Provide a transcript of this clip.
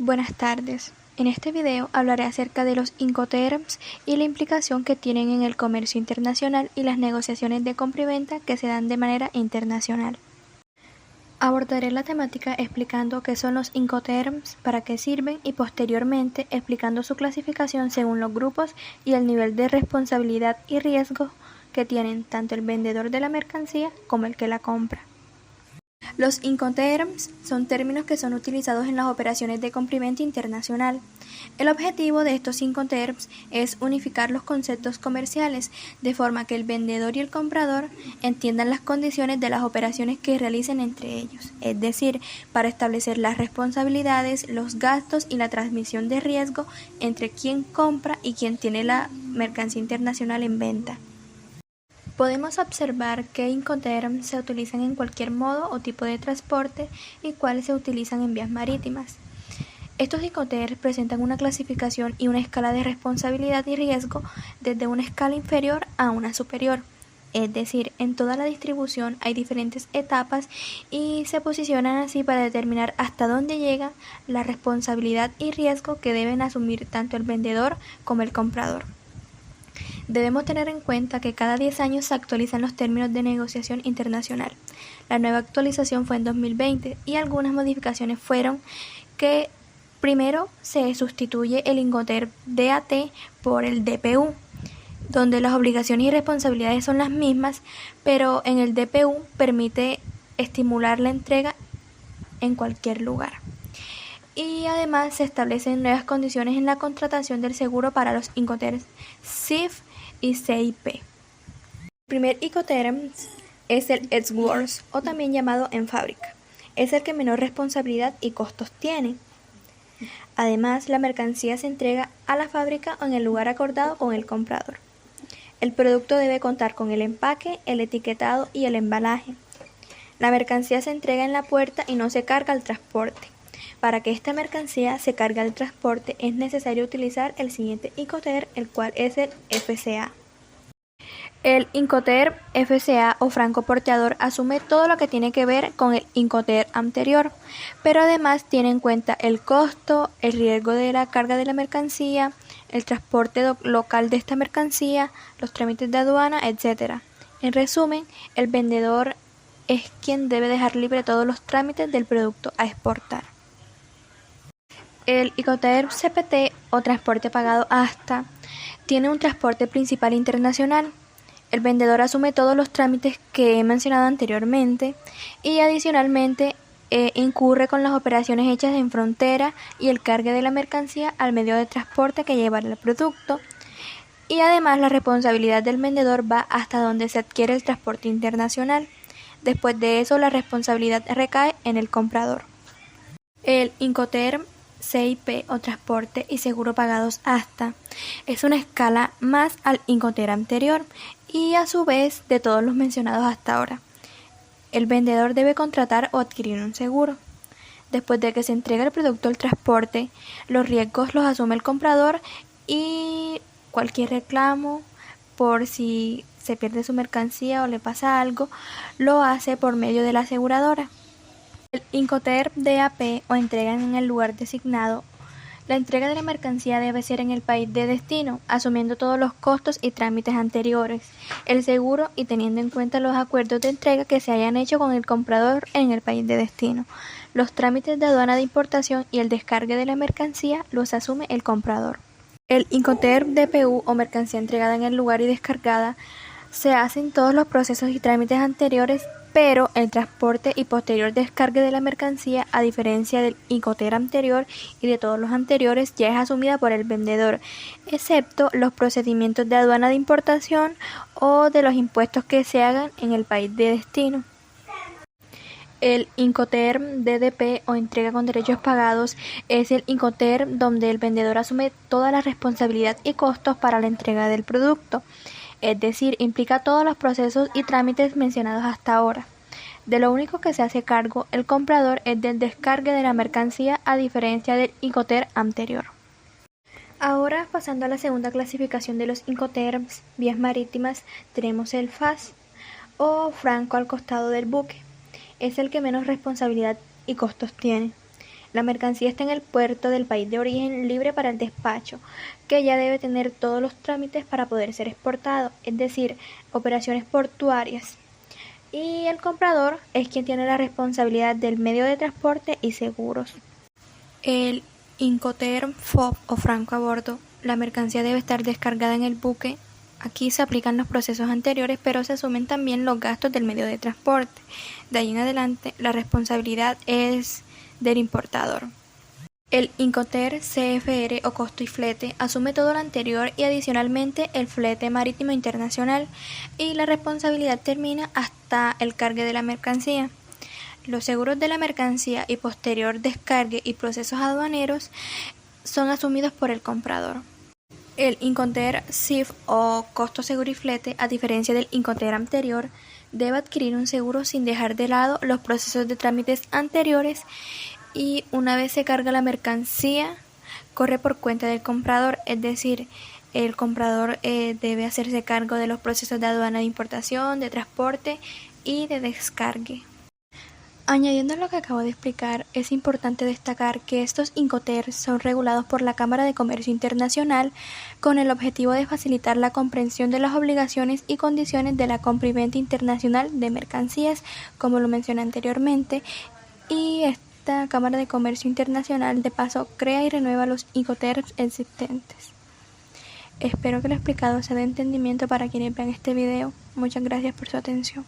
Buenas tardes. En este video hablaré acerca de los Incoterms y la implicación que tienen en el comercio internacional y las negociaciones de compra y venta que se dan de manera internacional. Abordaré la temática explicando qué son los Incoterms, para qué sirven y posteriormente explicando su clasificación según los grupos y el nivel de responsabilidad y riesgo que tienen tanto el vendedor de la mercancía como el que la compra. Los Incoterms son términos que son utilizados en las operaciones de compra y venta internacional. El objetivo de estos Incoterms es unificar los conceptos comerciales de forma que el vendedor y el comprador entiendan las condiciones de las operaciones que realicen entre ellos, es decir, para establecer las responsabilidades, los gastos y la transmisión de riesgo entre quien compra y quien tiene la mercancía internacional en venta. Podemos observar qué Incoterms se utilizan en cualquier modo o tipo de transporte y cuáles se utilizan en vías marítimas. Estos Incoterms presentan una clasificación y una escala de responsabilidad y riesgo desde una escala inferior a una superior. Es decir, en toda la distribución hay diferentes etapas y se posicionan así para determinar hasta dónde llega la responsabilidad y riesgo que deben asumir tanto el vendedor como el comprador. Debemos tener en cuenta que cada 10 años se actualizan los términos de negociación internacional. La nueva actualización fue en 2020 y algunas modificaciones fueron que primero se sustituye el Incoterm DAT por el DPU, donde las obligaciones y responsabilidades son las mismas, pero en el DPU permite estimular la entrega en cualquier lugar. Y además se establecen nuevas condiciones en la contratación del seguro para los Incoterms CIF y CIP. El primer Incoterm es el Earthworks, o también llamado en fábrica. Es el que menor responsabilidad y costos tiene. Además, la mercancía se entrega a la fábrica o en el lugar acordado con el comprador. El producto debe contar con el empaque, el etiquetado y el embalaje. La mercancía se entrega en la puerta y no se carga al transporte. Para que esta mercancía se cargue al transporte es necesario utilizar el siguiente Incoterm, el cual es el FCA. El Incoterm FCA o francoporteador asume todo lo que tiene que ver con el Incoterm anterior, pero además tiene en cuenta el costo, el riesgo de la carga de la mercancía, el transporte local de esta mercancía, los trámites de aduana, etc. En resumen, el vendedor es quien debe dejar libre todos los trámites del producto a exportar. El Incoterm CPT o transporte pagado hasta tiene un transporte principal internacional. El vendedor asume todos los trámites que he mencionado anteriormente y adicionalmente incurre con las operaciones hechas en frontera y el cargue de la mercancía al medio de transporte que llevará el producto. Y además la responsabilidad del vendedor va hasta donde se adquiere el transporte internacional. Después de eso la responsabilidad recae en el comprador. El Incoterm CIP o transporte y seguro pagados hasta es una escala más al Incoterm anterior y a su vez de todos los mencionados hasta ahora. El vendedor debe contratar o adquirir un seguro. Después de que se entrega el producto al transporte, los riesgos los asume el comprador y cualquier reclamo por si se pierde su mercancía o le pasa algo, lo hace por medio de la aseguradora. El Incoterm DAP o entrega en el lugar designado. La entrega de la mercancía debe ser en el país de destino, asumiendo todos los costos y trámites anteriores, el seguro y teniendo en cuenta los acuerdos de entrega que se hayan hecho con el comprador en el país de destino. Los trámites de aduana de importación y el descargue de la mercancía los asume el comprador. El Incoterm DPU o mercancía entregada en el lugar y descargada se hacen todos los procesos y trámites anteriores, pero el transporte y posterior descargue de la mercancía, a diferencia del Incoterm anterior y de todos los anteriores, ya es asumida por el vendedor, excepto los procedimientos de aduana de importación o de los impuestos que se hagan en el país de destino. El Incoterm DDP o entrega con derechos pagados es el Incoterm donde el vendedor asume toda la responsabilidad y costos para la entrega del producto. Es decir, implica todos los procesos y trámites mencionados hasta ahora. De lo único que se hace cargo el comprador es del descargue de la mercancía, a diferencia del Incoterm anterior. Ahora, pasando a la segunda clasificación de los Incoterms, vías marítimas, tenemos el FAS o franco al costado del buque. Es el que menos responsabilidad y costos tiene. La mercancía está en el puerto del país de origen libre para el despacho, que ya debe tener todos los trámites para poder ser exportado, es decir, operaciones portuarias. Y el comprador es quien tiene la responsabilidad del medio de transporte y seguros. El Incoterm FOB o franco a bordo. La mercancía debe estar descargada en el buque. Aquí se aplican los procesos anteriores, pero se asumen también los gastos del medio de transporte. De ahí en adelante, la responsabilidad es del importador. El Incoterm CFR o costo y flete asume todo lo anterior y adicionalmente el flete marítimo internacional, y la responsabilidad termina hasta el cargue de la mercancía. Los seguros de la mercancía y posterior descargue y procesos aduaneros son asumidos por el comprador. El Incoterm CIF o costo seguro y flete, a diferencia del Incoterm anterior, debe adquirir un seguro sin dejar de lado los procesos de trámites anteriores, y una vez se carga la mercancía, corre por cuenta del comprador, es decir, el comprador debe hacerse cargo de los procesos de aduana de importación, de transporte y de descargue. Añadiendo a lo que acabo de explicar, es importante destacar que estos Incoterms son regulados por la Cámara de Comercio Internacional con el objetivo de facilitar la comprensión de las obligaciones y condiciones de la compra y venta internacional de mercancías, como lo mencioné anteriormente, y esta Cámara de Comercio Internacional de paso crea y renueva los Incoterms existentes. Espero que lo explicado sea de entendimiento para quienes vean este video. Muchas gracias por su atención.